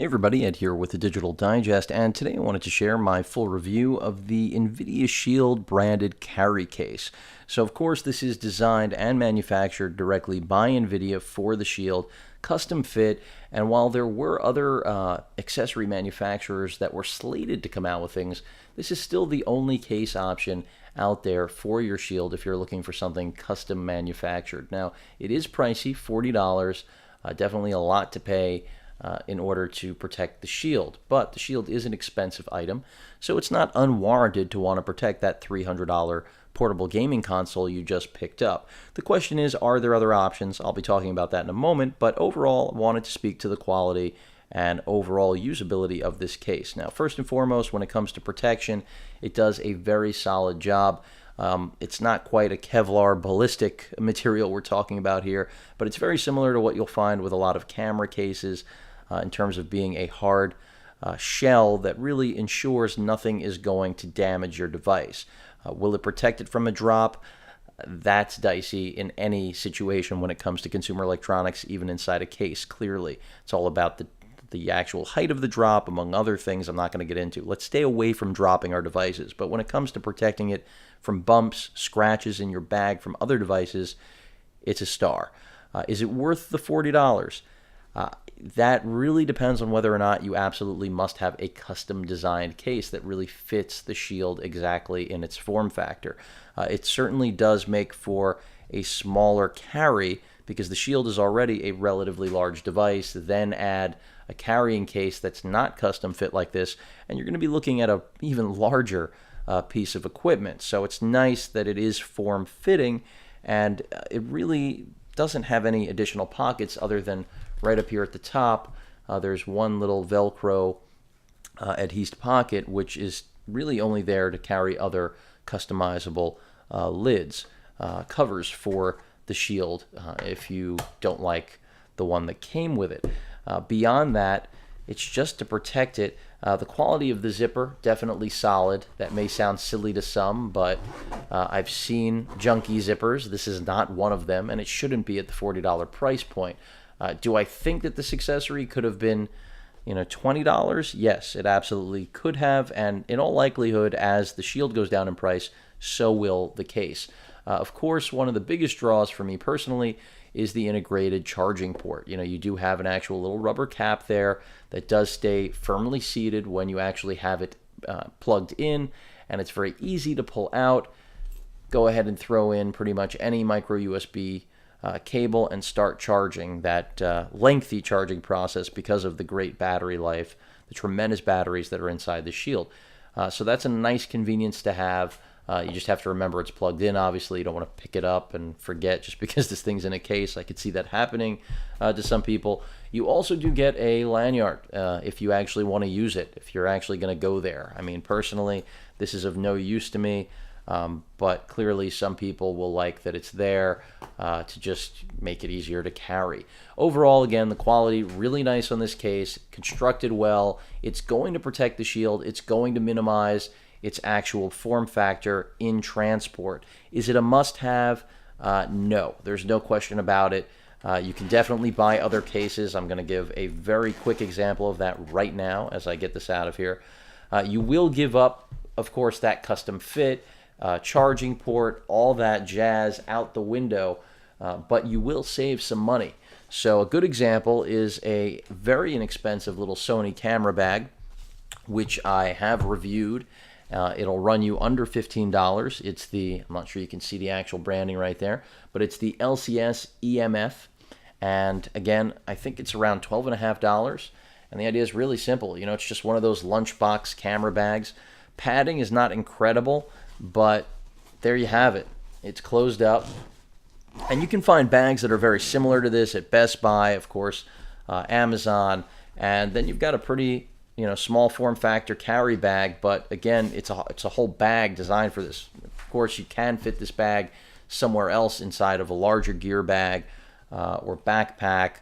Hey everybody, Ed here with the Digital Digest, and today I wanted to share my full review of the Nvidia SHIELD branded carry case. So of course this is designed and manufactured directly by Nvidia for the SHIELD, custom fit, and while there were other accessory manufacturers that were slated to come out with things, this is still the only case option out there for your SHIELD if you're looking for something custom manufactured. Now, it is pricey, $40, definitely a lot to pay in order to protect the SHIELD. But the SHIELD is an expensive item, so it's not unwarranted to want to protect that $300 portable gaming console you just picked up. The question is, are there other options? I'll be talking about that in a moment, but overall, I wanted to speak to the quality and overall usability of this case. Now, first and foremost, when it comes to protection, it does a very solid job. It's not quite a Kevlar ballistic material we're talking about here, but it's very similar to what you'll find with a lot of camera cases in terms of being a hard shell that really ensures nothing is going to damage your device. Will it protect it from a drop? That's dicey in any situation when it comes to consumer electronics, even inside a case, clearly. It's all about the actual height of the drop, among other things I'm not going to get into. Let's stay away from dropping our devices. But when it comes to protecting it from bumps, scratches in your bag from other devices, it's a star. Is it worth the $40? That really depends on whether or not you absolutely must have a custom designed case that really fits the SHIELD exactly in its form factor. It certainly does make for a smaller carry because the SHIELD is already a relatively large device. Then add a carrying case that's not custom fit like this, and you're going to be looking at an even larger piece of equipment. So it's nice that it is form fitting, and it really doesn't have any additional pockets other than right up here at the top. There's one little Velcro adhesed pocket, which is really only there to carry other customizable lids, covers for the SHIELD if you don't like the one that came with it. Beyond that, it's just to protect it. The quality of the zipper, definitely solid. That may sound silly to some, but I've seen junky zippers. This is not one of them, and it shouldn't be at the $40 price point. Do I think that this accessory could have been, $20? Yes, it absolutely could have, and in all likelihood, as the SHIELD goes down in price, so will the case. Of course, one of the biggest draws for me personally is the integrated charging port. You do have an actual little rubber cap there that does stay firmly seated when you actually have it plugged in, and it's very easy to pull out. Go ahead and throw in pretty much any micro USB cable and start charging. That lengthy charging process because of the great battery life, the tremendous batteries that are inside the SHIELD. So that's a nice convenience to have. You just have to remember it's plugged in, obviously. You don't want to pick it up and forget just because this thing's in a case. I could see that happening to some people. You also do get a lanyard if you actually want to use it, if you're actually going to go there. I mean, personally, this is of no use to me, but clearly some people will like that it's there to just make it easier to carry. Overall, again, the quality really nice on this case, constructed well. It's going to protect the SHIELD. It's going to minimize its actual form factor in transport. Is it a must-have? No, there's no question about it. You can definitely buy other cases. I'm going to give a very quick example of that right now as I get this out of here. You will give up, of course, that custom fit, charging port, all that jazz out the window, but you will save some money. So a good example is a very inexpensive little Sony camera bag, which I have reviewed. It'll run you under $15. It's the, I'm not sure you can see the actual branding right there, but it's the LCS EMF. And again, I think it's around $12.50. And the idea is really simple. It's just one of those lunchbox camera bags. Padding is not incredible, but there you have it. It's closed up. And you can find bags that are very similar to this at Best Buy, of course, Amazon. And then you've got a pretty small form factor carry bag, but again, it's a whole bag designed for this. Of course, you can fit this bag somewhere else inside of a larger gear bag or backpack,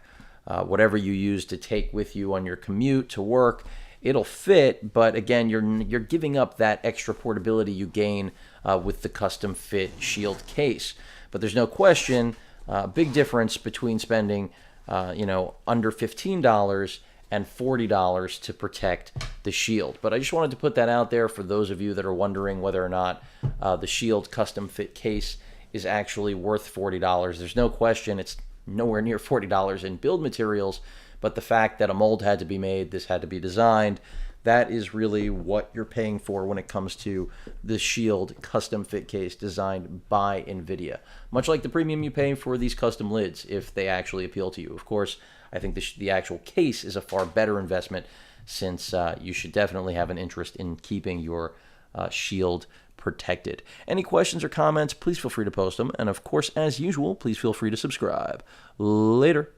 whatever you use to take with you on your commute to work. It'll fit, but again, you're giving up that extra portability you gain with the custom fit SHIELD case. But there's no question, big difference between spending under $15 and $40 to protect the Shield. But I just wanted to put that out there for those of you that are wondering whether or not the Shield custom fit case is actually worth $40. There's no question it's nowhere near $40 in build materials, but the fact that a mold had to be made, this had to be designed, that is really what you're paying for when it comes to the Shield custom fit case designed by Nvidia. Much like the premium you pay for these custom lids if they actually appeal to you. Of course, I think the actual case is a far better investment, since you should definitely have an interest in keeping your Shield protected. Any questions or comments, please feel free to post them. And of course, as usual, please feel free to subscribe. Later.